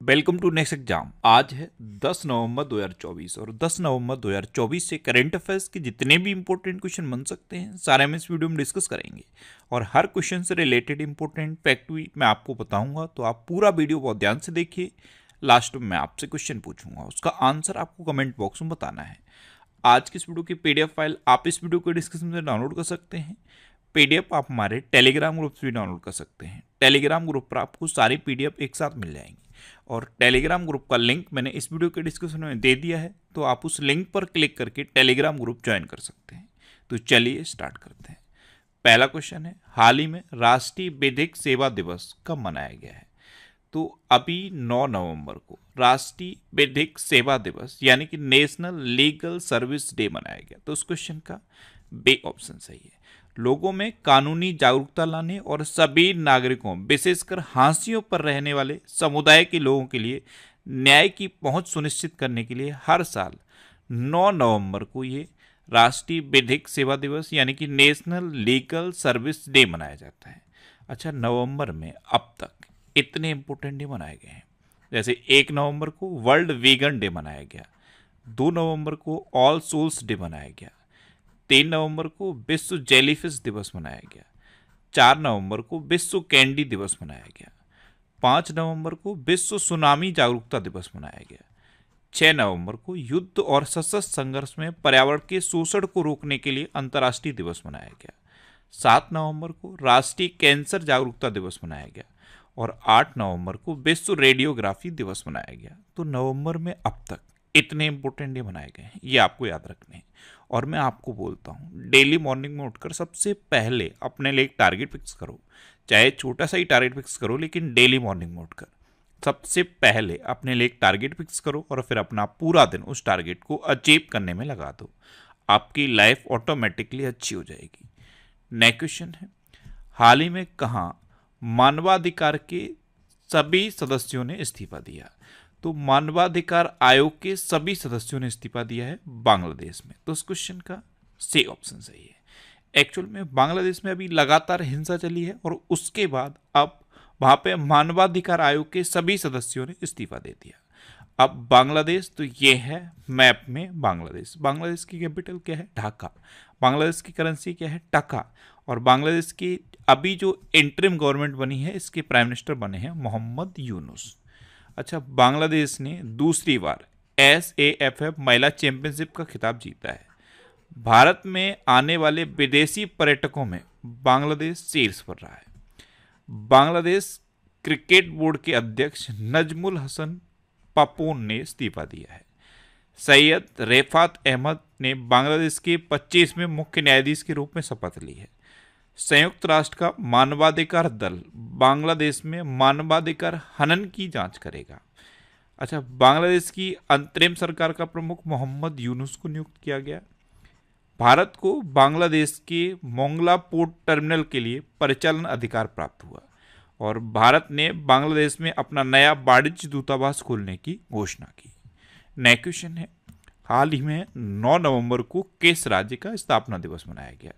Welcome to next exam. आज है 10 नवंबर 2024 और 10 नवंबर 2024 से करंट अफेयर्स के जितने भी इंपॉर्टेंट क्वेश्चन बन सकते हैं सारे हम इस वीडियो में डिस्कस करेंगे और हर क्वेश्चन से रिलेटेड इंपॉर्टेंट फैक्ट भी मैं आपको बताऊंगा। तो आप पूरा वीडियो बहुत ध्यान से देखिए। लास्ट में मैं आपसे क्वेश्चन पूछूंगा, उसका आंसर आपको कमेंट बॉक्स में बताना है। आज की इस वीडियो की PDF फाइल आप इस वीडियो के डिस्क्रिप्शन में डाउनलोड कर सकते हैं। PDF आप हमारे टेलीग्राम ग्रुप से भी डाउनलोड कर सकते हैं। टेलीग्राम ग्रुप पर आपको सारी PDF एक साथ मिल जाएंगी और टेलीग्राम ग्रुप का लिंक मैंने इस वीडियो के डिस्क्रिप्शन में दे दिया है, तो आप उस लिंक पर क्लिक करके टेलीग्राम ग्रुप ज्वाइन कर सकते हैं। तो चलिए स्टार्ट करते हैं। पहला क्वेश्चन है, हाल ही में राष्ट्रीय विधिक सेवा दिवस कब मनाया गया है? तो अभी 9 नवंबर को राष्ट्रीय विधिक सेवा दिवस यानी कि नेशनल लीगल सर्विस डे मनाया गया। तो उस क्वेश्चन का बी ऑप्शन सही है। लोगों में कानूनी जागरूकता लाने और सभी नागरिकों विशेषकर हाशियों पर रहने वाले समुदाय के लोगों के लिए न्याय की पहुंच सुनिश्चित करने के लिए हर साल 9 नवंबर को ये राष्ट्रीय विधिक सेवा दिवस यानी कि नेशनल लीगल सर्विस डे मनाया जाता है। अच्छा, नवंबर में अब तक इतने इंपॉर्टेंट डे मनाए गए हैं, जैसे 1 नवंबर को वर्ल्ड वीगन डे मनाया गया, 2 नवंबर को ऑल सोल्स डे मनाया गया, 3 नवंबर को विश्व जेलीफिश दिवस मनाया गया, 4 नवंबर को विश्व कैंडी दिवस मनाया गया, 5 नवंबर को विश्व सुनामी जागरूकता दिवस मनाया गया, 6 नवंबर को युद्ध और सशस्त्र संघर्ष में पर्यावरण के शोषण को रोकने के लिए अंतर्राष्ट्रीय दिवस मनाया गया, 7 नवंबर को राष्ट्रीय कैंसर जागरूकता दिवस मनाया गया और 8 नवंबर को विश्व रेडियोग्राफी दिवस मनाया गया। तो नवंबर में अब तक इतने इंपॉर्टेंट डे मनाए गए हैं, ये आपको याद रखने हैं। और मैं आपको बोलता हूँ, डेली मॉर्निंग में उठकर सबसे पहले अपने लिए एक टारगेट फिक्स करो, चाहे छोटा सा ही टारगेट फिक्स करो, लेकिन डेली मॉर्निंग में उठकर सबसे पहले अपने लिए एक टारगेट फिक्स करो और फिर अपना पूरा दिन उस टारगेट को अचीव करने में लगा दो। आपकी लाइफ ऑटोमेटिकली अच्छी हो जाएगी। नेक्स्ट क्वेश्चन है, हाल ही में कहाँ मानवाधिकार के सभी सदस्यों ने इस्तीफा दिया? तो मानवाधिकार आयोग के सभी सदस्यों ने इस्तीफा दिया है बांग्लादेश में। तो इस क्वेश्चन का सी ऑप्शन सही है। एक्चुअल में बांग्लादेश में अभी लगातार हिंसा चली है और उसके बाद अब वहां पे मानवाधिकार आयोग के सभी सदस्यों ने इस्तीफा दे दिया। अब बांग्लादेश, तो ये है मैप में बांग्लादेश। बांग्लादेश की कैपिटल क्या है? ढाका। बांग्लादेश की करेंसी क्या है? टका। और बांग्लादेश की अभी जो इंटरिम गवर्नमेंट बनी है, इसके प्राइम मिनिस्टर बने हैं मोहम्मद यूनुस। अच्छा, बांग्लादेश ने दूसरी बार SAFF महिला चैंपियनशिप का खिताब जीता है। भारत में आने वाले विदेशी पर्यटकों में बांग्लादेश शीर्ष पर रहा है। बांग्लादेश क्रिकेट बोर्ड के अध्यक्ष नजमुल हसन पपोन ने इस्तीफा दिया है। सैयद रेफात अहमद ने बांग्लादेश के 25वें मुख्य न्यायाधीश के रूप में शपथ ली है। संयुक्त राष्ट्र का मानवाधिकार दल बांग्लादेश में मानवाधिकार हनन की जांच करेगा। अच्छा, बांग्लादेश की अंतरिम सरकार का प्रमुख मोहम्मद यूनुस को नियुक्त किया गया। भारत को बांग्लादेश के मोंगला पोर्ट टर्मिनल के लिए परिचालन अधिकार प्राप्त हुआ और भारत ने बांग्लादेश में अपना नया वाणिज्य दूतावास खोलने की घोषणा की। नेक्स्ट क्वेश्चन है, हाल ही में 9 नवंबर को किस राज्य का स्थापना दिवस मनाया गया?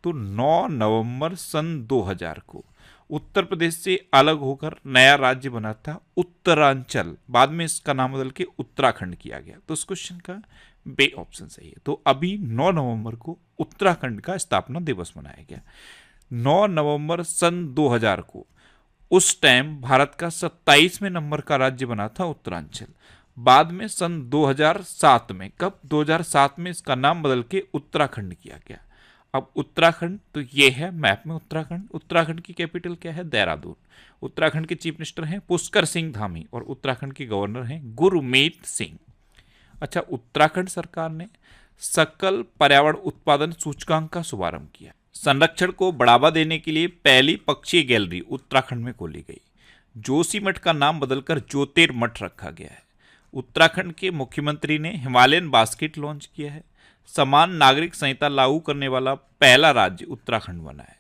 तो 9 नवंबर सन 2000 को उत्तर प्रदेश से अलग होकर नया राज्य बना था उत्तरांचल। बाद में इसका नाम बदल के उत्तराखंड किया गया। तो इस क्वेश्चन का बी ऑप्शन सही है। तो अभी 9 नवंबर को उत्तराखंड का स्थापना दिवस मनाया गया। 9 नवंबर सन 2000 को उस टाइम भारत का 27वें नंबर का राज्य बना था उत्तरांचल। बाद में सन 2007 में, कब? 2007 में इसका नाम बदल के उत्तराखंड किया गया। अब उत्तराखंड, तो ये है मैप में उत्तराखंड। उत्तराखंड की कैपिटल क्या है? देहरादून। उत्तराखंड के चीफ मिनिस्टर हैं पुष्कर सिंह धामी और उत्तराखंड के गवर्नर हैं गुरमीत सिंह। अच्छा, उत्तराखंड सरकार ने सकल पर्यावरण उत्पादन सूचकांक का शुभारंभ किया। संरक्षण को बढ़ावा देने के लिए पहली पक्षी गैलरी उत्तराखंड में खोली गई। जोशीमठ का नाम बदलकर ज्योतिर्मठ रखा गया है। उत्तराखंड के मुख्यमंत्री ने हिमालयन बास्केट लॉन्च किया है। समान नागरिक संहिता लागू करने वाला पहला राज्य उत्तराखंड बना है।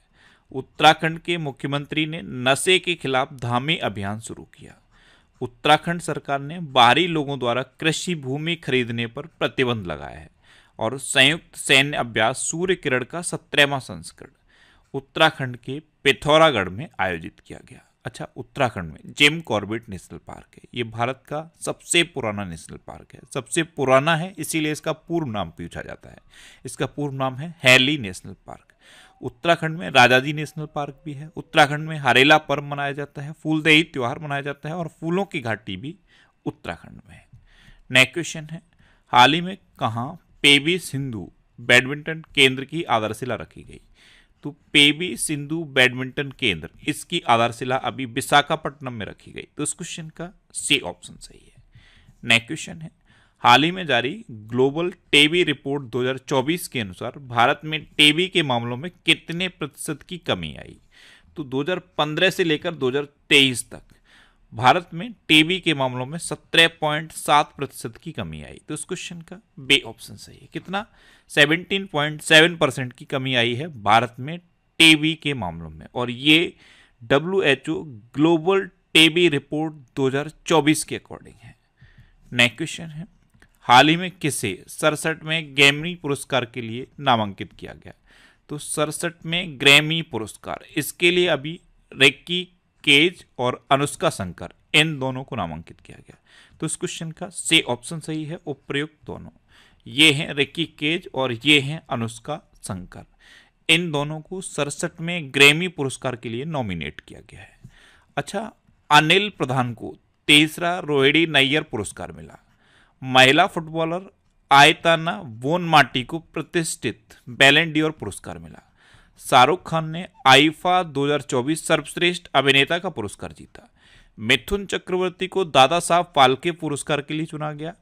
उत्तराखंड के मुख्यमंत्री ने नशे के खिलाफ धामी अभियान शुरू किया। उत्तराखंड सरकार ने बाहरी लोगों द्वारा कृषि भूमि खरीदने पर प्रतिबंध लगाया है और संयुक्त सैन्य अभ्यास सूर्य किरण का 17वां संस्करण उत्तराखंड के पिथौरागढ़ में आयोजित किया गया। अच्छा, उत्तराखंड में जिम कॉर्बेट नेशनल पार्क है। ये भारत का सबसे पुराना नेशनल पार्क है। सबसे पुराना है इसीलिए इसका पूर्व नाम पूछा जाता है। इसका पूर्व नाम है हैली नेशनल पार्क। उत्तराखंड में राजाजी नेशनल पार्क भी है। उत्तराखंड में हरेला पर्व मनाया जाता है, फूलदेई त्योहार मनाया जाता है और फूलों की घाटी भी उत्तराखंड में है। नेक्स्ट क्वेश्चन है, हाल ही में कहाँ पीवी सिंधु बैडमिंटन केंद्र की आधारशिला रखी गई? तो पीवी सिंधु बैडमिंटन केंद्र, इसकी आधारशिला अभी विशाखापट्टनम में रखी गई। तो इस क्वेश्चन का सी ऑप्शन सही है। नेक्स्ट क्वेश्चन है, हाल ही में जारी ग्लोबल टीबी रिपोर्ट 2024 के अनुसार भारत में टीबी के मामलों में कितने प्रतिशत की कमी आई? तो 2015 से लेकर 2023 तक भारत में टीबी के मामलों में 17.7% की कमी आई। तो इस क्वेश्चन का बी ऑप्शन सही है। कितना? 17.7% की कमी आई है भारत में टीबी के मामलों में, और ये WHO ग्लोबल टीबी रिपोर्ट 2024 के अकॉर्डिंग है। नेक्स्ट क्वेश्चन है, हाल ही में किसे 67 में ग्रैमी पुरस्कार के लिए नामांकित किया गया? तो 67 में ग्रैमी पुरस्कार, इसके लिए अभी रिकी केज और अनुष्का शंकर, इन दोनों को नामांकित किया गया। तो इस क्वेश्चन का सी ऑप्शन सही है, उपयुक्त दोनों। ये हैं रिकी केज और ये हैं अनुष्का शंकर। इन दोनों को 67 में ग्रैमी पुरस्कार के लिए नॉमिनेट किया गया है। अच्छा, अनिल प्रधान को तीसरा रोहिणी नैयर पुरस्कार मिला। महिला फुटबॉलर आयताना वोनमाटी को प्रतिष्ठित बैलन डी'ओर पुरस्कार मिला। शाहरुख खान ने आईफा 2024 सर्वश्रेष्ठ अभिनेता का पुरस्कार जीता। मिथुन चक्रवर्ती को दादा साहब फाल्के पुरस्कार के लिए चुना गया।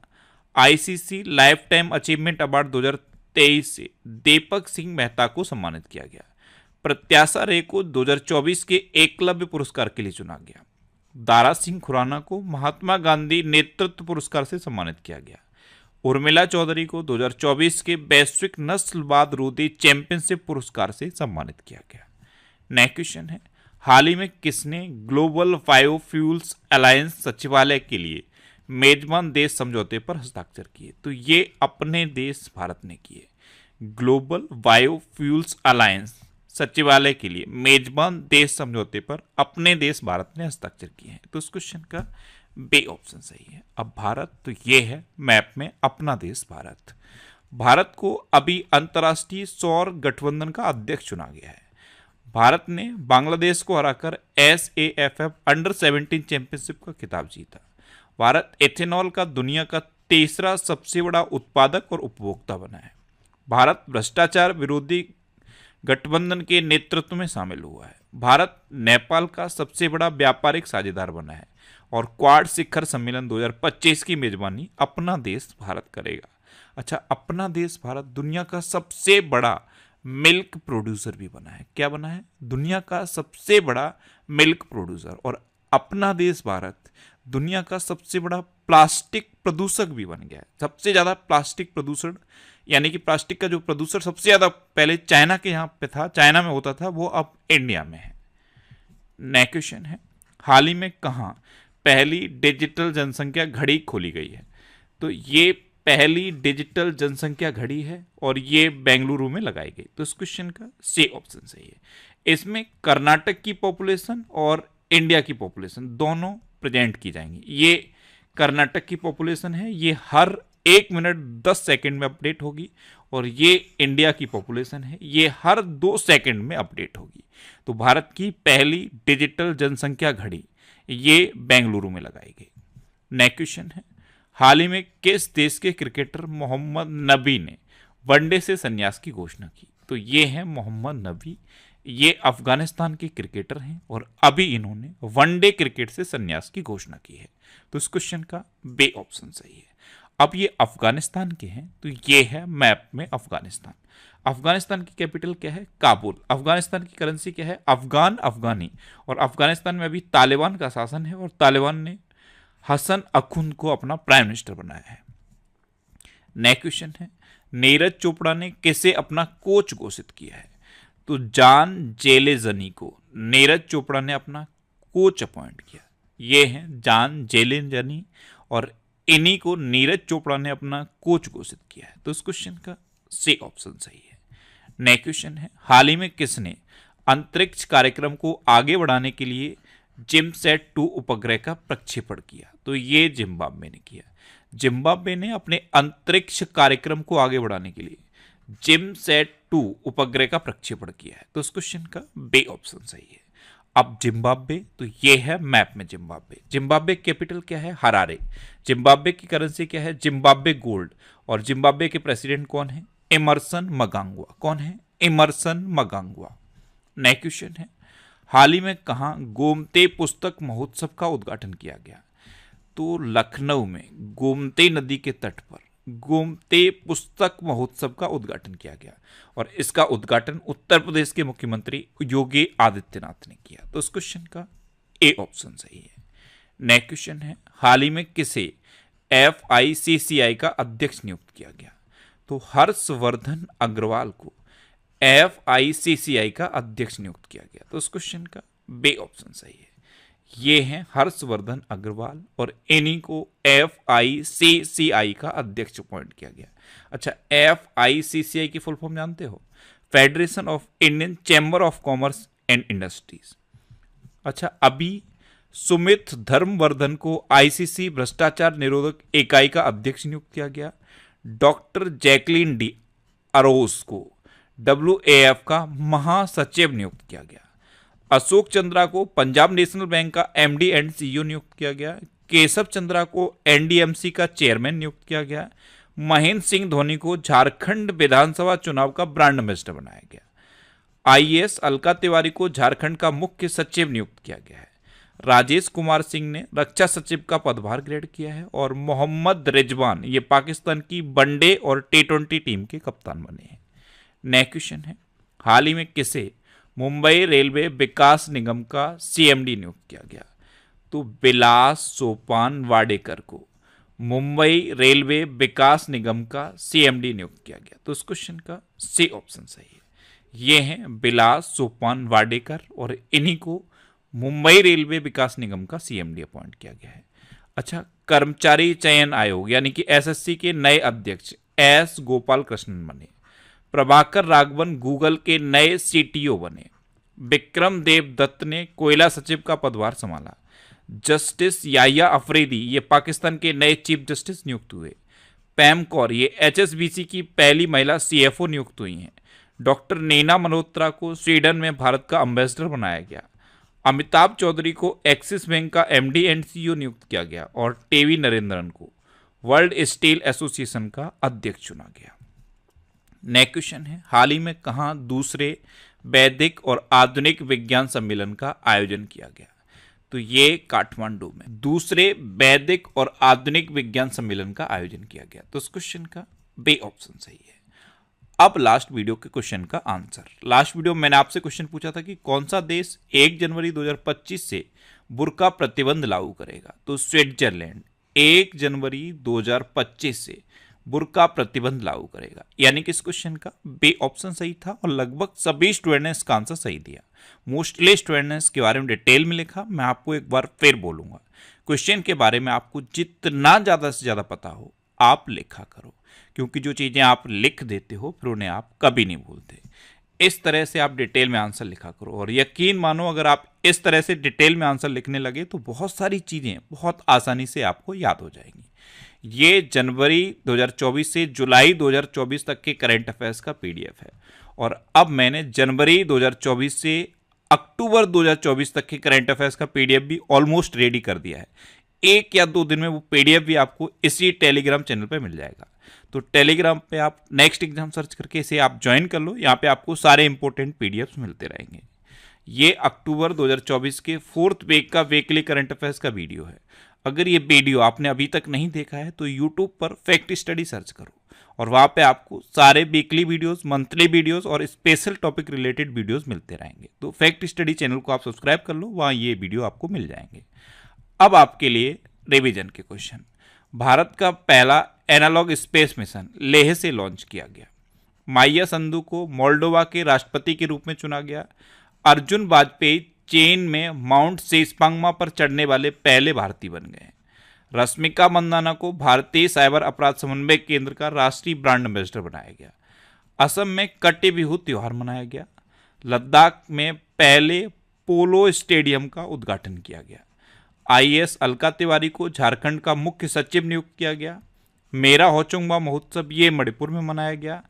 ICC life time achievement award 2023 से दीपक सिंह मेहता को सम्मानित किया गया। प्रत्याशा रे को 2024 के एकलव्य पुरस्कार के लिए चुना गया। दारा सिंह खुराना को महात्मा गांधी नेतृत्व पुरस्कार से सम्मानित किया गया। उर्मिला चौधरी को 2024 के वैश्विक नस्लवाद रोधी चैंपियनशिप पुरस्कार से सम्मानित किया गया। नेक्स्ट क्वेश्चन है, हाल ही में किसने ग्लोबल बायोफ्यूल्स अलायंस सचिवालय के लिए मेजबान देश समझौते पर हस्ताक्षर किए? तो ये अपने देश भारत ने किए। ग्लोबल बायोफ्यूल्स अलायंस सचिवालय के लिए मेजबान देश समझौते पर अपने देश भारत ने हस्ताक्षर किए हैं। तो इस क्वेश्चन का बी ऑप्शन सही है। अब भारत, तो ये है मैप में अपना देश भारत। भारत को अभी अंतर्राष्ट्रीय सौर गठबंधन का अध्यक्ष चुना गया है। भारत ने बांग्लादेश को हराकर SAFF अंडर 17 चैंपियनशिप का खिताब जीता। भारत एथेनॉल का दुनिया का तीसरा सबसे बड़ा उत्पादक और उपभोक्ता बना है। भारत भ्रष्टाचार विरोधी गठबंधन के नेतृत्व में शामिल हुआ है। भारत नेपाल का सबसे बड़ा व्यापारिक साझेदार बना है और क्वाड शिखर सम्मेलन 2025 की मेजबानी अपना देश भारत करेगा। अच्छा, अपना देश भारत दुनिया का सबसे बड़ा मिल्क प्रोड्यूसर भी बना है। क्या बना है? दुनिया का सबसे बड़ा मिल्क प्रोड्यूसर। और अपना देश भारत दुनिया का सबसे बड़ा प्लास्टिक प्रदूषक भी बन गया है। सबसे ज़्यादा प्लास्टिक प्रदूषण, यानी कि प्लास्टिक का जो प्रदूषण सबसे ज़्यादा पहले चाइना के यहाँ पे था, चाइना में होता था, वो अब इंडिया में है। नेक्स्ट क्वेश्चन है, हाल ही में कहाँ पहली डिजिटल जनसंख्या घड़ी खोली गई है? तो ये पहली डिजिटल जनसंख्या घड़ी है और ये बेंगलुरु में लगाई गई। तो इस क्वेश्चन का सी ऑप्शन सही है। इसमें कर्नाटक की पॉपुलेशन और इंडिया की पॉपुलेशन दोनों प्रेजेंट की जाएंगी। ये कर्नाटक की पॉपुलेशन है, ये हर 1 मिनट 10 सेकंड में अपडेट होगी, और ये इंडिया की पॉपुलेशन है, ये हर 2 सेकंड में अपडेट होगी। तो भारत की पहली डिजिटल जनसंख्या घड़ी ये बेंगलुरु में लगाई गई। नेक्स्ट क्वेश्चन है, हाल ही में किस देश के क्रिकेटर मोहम्मद नबी ने वनडे से संन्यास की घोषणा की? तो ये हैं मोहम्मद नबी, ये अफगानिस्तान के क्रिकेटर हैं और अभी इन्होंने वनडे क्रिकेट से संन्यास की घोषणा की है। तो इस क्वेश्चन का बी ऑप्शन सही है। अब ये अफगानिस्तान के हैं, तो ये है मैप में अफगानिस्तान। अफगानिस्तान की कैपिटल क्या है? काबुल। अफगानिस्तान की करेंसी क्या है? अफगान अफगानी। और अफगानिस्तान में अभी तालिबान का शासन है और तालिबान ने हसन अखुंद को अपना प्राइम मिनिस्टर बनाया है। नेक्स्ट क्वेश्चन है, नीरज चोपड़ा ने किसे अपना कोच घोषित किया है? तो जॉन जेलेजनी को नीरज चोपड़ा ने अपना कोच अपॉइंट किया। ये हैं जॉन जेलेजनी और इन्हीं को नीरज चोपड़ा ने अपना कोच घोषित किया है। तो इस क्वेश्चन का सी ऑप्शन सही है। नेक्स्ट क्वेश्चन है, हाल ही में किसने अंतरिक्ष कार्यक्रम को आगे बढ़ाने के लिए जिमसैट 2 उपग्रह का प्रक्षेपण किया? तो ये जिम्बाब्वे ने किया। जिम्बाब्वे ने अपने अंतरिक्ष कार्यक्रम को आगे बढ़ाने के लिए जिमसैट 2 उपग्रह का प्रक्षेपण किया है। तो इस क्वेश्चन का बे ऑप्शन सही है। अब जिम्बाब्वे, तो ये है मैप में जिम्बाब्वे। जिम्बाब्वे कैपिटल क्या है? हरारे। जिम्बाब्वे की करेंसी क्या है? Zimbabwe gold. और जिम्बाब्वे के प्रेसिडेंट कौन है? एमरसन मगांगवा। कौन है? एमरसन मगांगवा। नेक्स्ट क्वेश्चन है, हाल ही में कहाँ गोमती पुस्तक महोत्सव का उद्घाटन किया गया? तो लखनऊ में गोमती नदी के तट पर गोमती पुस्तक महोत्सव का उद्घाटन किया गया और इसका उद्घाटन उत्तर प्रदेश के मुख्यमंत्री योगी आदित्यनाथ ने किया। तो इस क्वेश्चन का ए ऑप्शन सही है। नेक्स्ट क्वेश्चन है, हाल ही में किसे FICCI का अध्यक्ष नियुक्त किया गया? तो हर्षवर्धन अग्रवाल को FICCI का अध्यक्ष नियुक्त किया गया। तो इस क्वेश्चन का बे ऑप्शन सही है। ये हैं हर्षवर्धन अग्रवाल और इन्हीं को FICCI का अध्यक्ष अपॉइंट किया गया। अच्छा, FICCI की फुल फॉर्म जानते हो? Federation of Indian chamber of commerce and industries. अच्छा, अभी सुमित धर्मवर्धन को ICC भ्रष्टाचार निरोधक इकाई का अध्यक्ष नियुक्त किया गया। डॉक्टर जैकलिन डी अरोस को WAF का महासचिव नियुक्त किया गया। अशोक चंद्रा को पंजाब नेशनल बैंक का MD एंड CEO नियुक्त किया गया। केशव चंद्रा को NDMC का चेयरमैन नियुक्त किया गया। महेंद्र सिंह धोनी को झारखंड विधानसभा चुनाव का ब्रांड एम्बेसडर बनाया गया। IAS अलका तिवारी को झारखंड का मुख्य सचिव नियुक्त किया गया है। राजेश कुमार सिंह ने रक्षा सचिव का पदभार ग्रहण किया है और मोहम्मद रिजवान ये पाकिस्तान की वनडे और T20 टीम के कप्तान बने हैं। नेक्स्ट क्वेश्चन है, हाल ही में किसे मुंबई रेलवे विकास निगम का CMD नियुक्त किया गया? तो विलास सोपान वाडेकर को मुंबई रेलवे विकास निगम का CMD नियुक्त किया गया। तो इस क्वेश्चन का सी ऑप्शन सही है। ये हैं विलास सोपान वाडेकर और इन्हीं को मुंबई रेलवे विकास निगम का CMD अपॉइंट किया गया है। अच्छा, कर्मचारी चयन आयोग यानी कि SSC के नए अध्यक्ष S गोपाल कृष्णन बने। प्रभाकर राघवन गूगल के नए CTO बने। विक्रम देव दत्त ने कोयला सचिव का पदभार संभाला। जस्टिस याया अफरीदी ये पाकिस्तान के नए चीफ जस्टिस नियुक्त हुए। पैम कौर ये HSBC की पहली महिला CFO नियुक्त हुई हैं। डॉक्टर नैना मल्होत्रा को स्वीडन में भारत का एम्बेसडर बनाया गया। अमिताभ चौधरी को एक्सिस बैंक का MD एंड CEO नियुक्त किया गया और टेवी नरेंद्रन को वर्ल्ड स्टील एसोसिएशन का अध्यक्ष चुना गया। नेक्स्ट क्वेश्चन है, हाल ही में कहाँ दूसरे वैदिक और आधुनिक विज्ञान सम्मेलन का आयोजन किया गया? तो ये काठमांडू में दूसरे वैदिक और आधुनिक विज्ञान सम्मेलन का आयोजन किया गया। तो इस क्वेश्चन का बे ऑप्शन सही है। अब लास्ट वीडियो के क्वेश्चन का आंसर। लास्ट वीडियो में मैंने आपसे क्वेश्चन पूछा था कि कौन सा देश 1 जनवरी 2025 से बुर्का प्रतिबंध लागू करेगा? तो स्विट्जरलैंड 1 जनवरी 2025 से बुर्का प्रतिबंध लागू करेगा। यानी कि इस क्वेश्चन का बे ऑप्शन सही था और लगभग सभी स्टूडेंट ने इसका आंसर सही दिया। मोस्टली स्टूडेंट ने इसके बारे में डिटेल में लिखा। मैं आपको एक बार फिर बोलूंगा, क्वेश्चन के बारे में आपको जितना ज़्यादा से ज़्यादा पता हो आप लिखा करो, क्योंकि जो चीज़ें आप लिख देते हो फिर उन्हें आप कभी नहीं भूलते। इस तरह से आप डिटेल में आंसर लिखा करो और यकीन मानो अगर आप इस तरह से डिटेल में आंसर लिखने लगे तो बहुत सारी चीज़ें बहुत आसानी से आपको याद हो जाएंगी। ये जनवरी 2024 से जुलाई 2024 तक के करंट अफेयर्स का PDF है और अब मैंने जनवरी 2024 से अक्टूबर 2024 तक के करंट अफेयर्स का PDF भी ऑलमोस्ट रेडी कर दिया है। 1 या 2 दिन में वो PDF भी आपको इसी टेलीग्राम चैनल पे मिल जाएगा। तो टेलीग्राम पे आप नेक्स्ट एग्जाम सर्च करके इसे आप ज्वाइन कर लो। यहाँ पे आपको सारे इंपॉर्टेंट PDFs मिलते रहेंगे। ये अक्टूबर 2024 के 4th वीक का वीकली करंट अफेयर्स का वीडियो है। अगर ये वीडियो आपने अभी तक नहीं देखा है तो यूट्यूब पर फैक्ट स्टडी सर्च करो और वहाँ पे आपको सारे वीकली वीडियोस, मंथली वीडियोस और स्पेशल टॉपिक रिलेटेड वीडियोस मिलते रहेंगे। तो फैक्ट स्टडी चैनल को आप सब्सक्राइब कर लो, वहाँ ये वीडियो आपको मिल जाएंगे। अब आपके लिए रिवीजन के क्वेश्चन। भारत का पहला एनालॉग स्पेस मिशन लेह से लॉन्च किया गया। माइया संधू को मोल्डोवा के राष्ट्रपति के रूप में चुना गया। अर्जुन वाजपेयी चीन में माउंट सेस्पांगमा पर चढ़ने वाले पहले भारतीय बन गए। रश्मिका मंदाना को भारतीय साइबर अपराध समन्वय केंद्र का राष्ट्रीय ब्रांड एम्बेसडर बनाया गया। असम में कटे बिहू त्योहार मनाया गया। लद्दाख में पहले पोलो स्टेडियम का उद्घाटन किया गया। आईएएस अलका तिवारी को झारखंड का मुख्य सचिव नियुक्त किया गया। मेरा होचुंगबा महोत्सव ये मणिपुर में मनाया गया।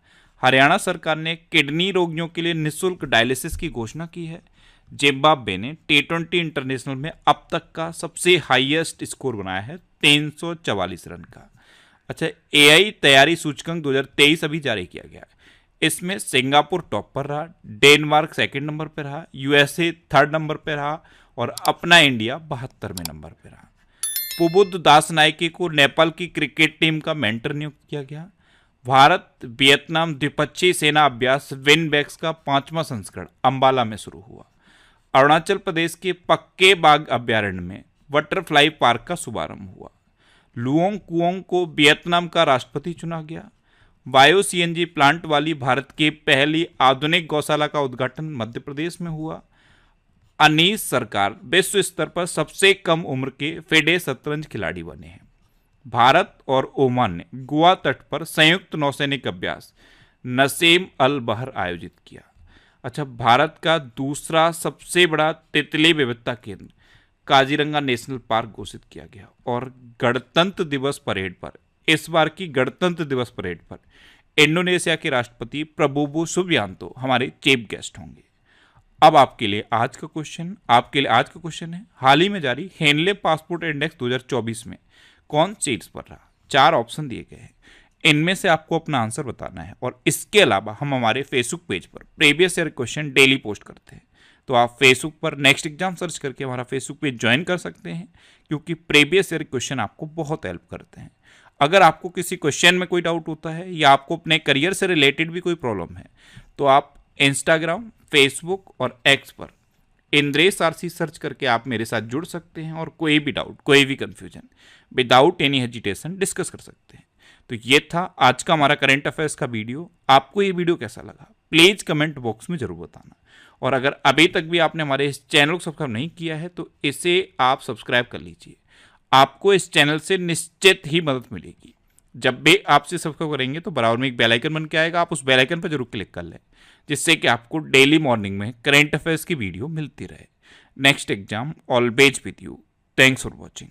हरियाणा सरकार ने किडनी रोगियों के लिए निःशुल्क डायलिसिस की घोषणा की है। जिम्बाब्वे ने T20 इंटरनेशनल में अब तक का सबसे हाईएस्ट स्कोर बनाया है 344 रन का। अच्छा, एआई तैयारी सूचकांक 2023 अभी जारी किया गया है। इसमें सिंगापुर टॉप पर रहा, डेनमार्क सेकंड नंबर पर रहा, यूएसए थर्ड नंबर पर रहा और अपना इंडिया 72वें नंबर पर रहा। पुबुद्ध दास नायके को नेपाल की क्रिकेट टीम का मेंटर नियुक्त किया गया। भारत वियतनाम द्विपक्षीय सेना अभ्यास विनबैक्स का 5वां संस्करण अंबाला में शुरू हुआ। अरुणाचल प्रदेश के पक्के बाग अभ्यारण्य में बटरफ्लाई पार्क का शुभारंभ हुआ। लुओंग कुओंग को वियतनाम का राष्ट्रपति चुना गया। बायो सीएनजी प्लांट वाली भारत की पहली आधुनिक गौशाला का उद्घाटन मध्य प्रदेश में हुआ। अनीस सरकार विश्व स्तर पर सबसे कम उम्र के फिडे शतरंज खिलाड़ी बने हैं। भारत और ओमान ने गोवा तट पर संयुक्त नौसैनिक अभ्यास नसीम अल बहर आयोजित किया। अच्छा, भारत का दूसरा सबसे बड़ा तितली विविधता केंद्र काजीरंगा नेशनल पार्क घोषित किया गया। और गणतंत्र दिवस परेड पर, इस बार की गणतंत्र दिवस परेड पर इंडोनेशिया के राष्ट्रपति प्रबोवो सुबियांतो हमारे चीफ गेस्ट होंगे। अब आपके लिए आज का क्वेश्चन है, हाल ही में जारी हेनले पासपोर्ट इंडेक्स 2024 में कौन सीट्स पर रहा? 4 ऑप्शन दिए गए हैं, इनमें से आपको अपना आंसर बताना है। और इसके अलावा हम हमारे फेसबुक पेज पर previous year question daily post करते हैं, तो आप फेसबुक पर नेक्स्ट एग्जाम सर्च करके हमारा फेसबुक पेज ज्वाइन कर सकते हैं, क्योंकि प्रीवियस ईयर क्वेश्चन आपको बहुत हेल्प करते हैं। अगर आपको किसी क्वेश्चन में कोई डाउट होता है या आपको अपने करियर से रिलेटेड भी कोई प्रॉब्लम है, तो आप इंस्टाग्राम, फेसबुक और एक्स पर इंद्रेश आरसी सर्च करके आप मेरे साथ जुड़ सकते हैं और कोई भी डाउट, कोई भी confusion without any hesitation discuss कर सकते हैं। तो ये था आज का हमारा करंट अफेयर्स का वीडियो। आपको ये वीडियो कैसा लगा प्लीज कमेंट बॉक्स में जरूर बताना। और अगर अभी तक भी आपने हमारे इस चैनल को सब्सक्राइब नहीं किया है तो इसे आप सब्सक्राइब कर लीजिए। आपको इस चैनल से निश्चित ही मदद मिलेगी। जब भी आपसे सब्सक्राइब करेंगे तो बराबर में एक बेल आइकन बन के आएगा, आप उस बेल आइकन पर जरूर क्लिक कर लें, जिससे कि आपको डेली मॉर्निंग में करंट अफेयर्स की वीडियो मिलती रहे। Next exam always with you. Thanks for watching.